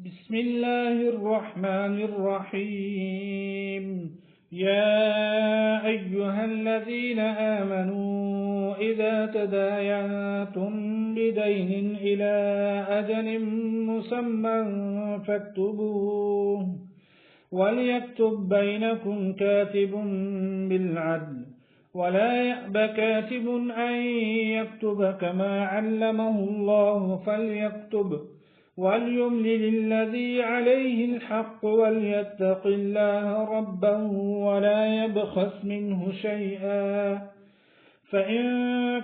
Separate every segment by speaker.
Speaker 1: بسم الله الرحمن الرحيم. يا أيها الذين آمنوا إذا تداينتم بدين إلى أجل مسمى فاكتبوه، وليكتب بينكم كاتب بالعدل، ولا يأب كاتب أن يكتب كما علمه الله فليكتب، وليملل الذي عليه الحق وليتق الله ربه ولا يبخس منه شيئا، فإن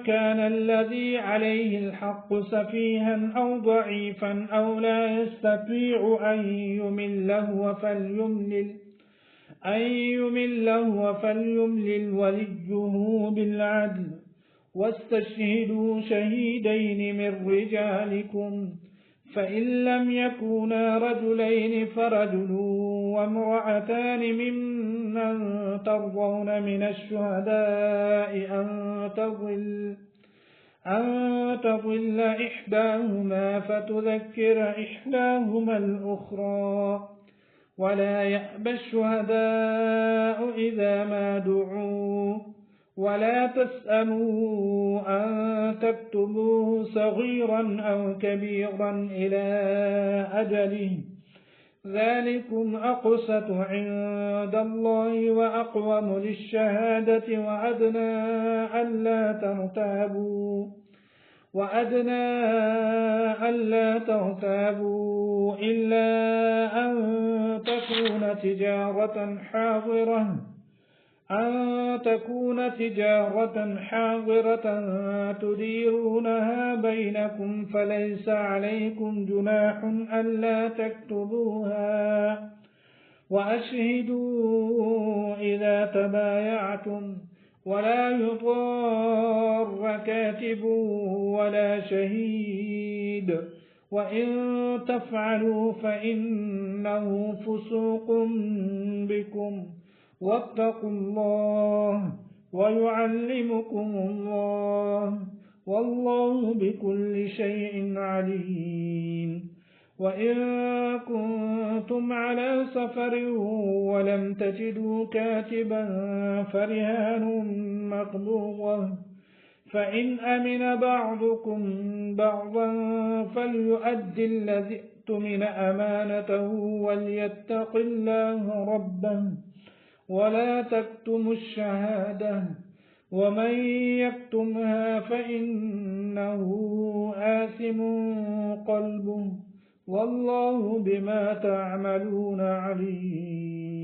Speaker 1: كان الذي عليه الحق سفيها أو ضعيفا أو لا يستطيع أن يمل هو فليملل وليه بالعدل، واستشهدوا شهيدين من رجالكم، فإن لم يكونا رجلين فرجل وامرأتان ممن ترضون من الشهداء أن تضل إحداهما فتذكر إحداهما الأخرى، ولا يأبى الشهداء إذا ما دعوا، ولا تسأموا أن تكتبوه صغيرا أو كبيرا إلى أجله، ذلكم أقسط عند الله وأقوم للشهادة وأدنى ألا ترتابوا إلا أن تكون تجارة حاضرة تديرونها بينكم، فليس عليكم جناح ألا تكتبوها، وأشهدوا إذا تبايعتم، ولا يضار كاتب ولا شهيد، وإن تفعلوا فإنه فسوق بكم، واتقوا الله ويعلمكم الله، والله بكل شيء عليم. وإن كنتم على سفر ولم تجدوا كاتبا فرهان مقبوضة، فإن أمن بعضكم بعضا فليؤدي الذي اؤتمن أمانته وليتق الله ربه، ولا تكتموا الشهادة، ومن يكتمها فإنه آثم قلبه، والله بما تعملون عليم.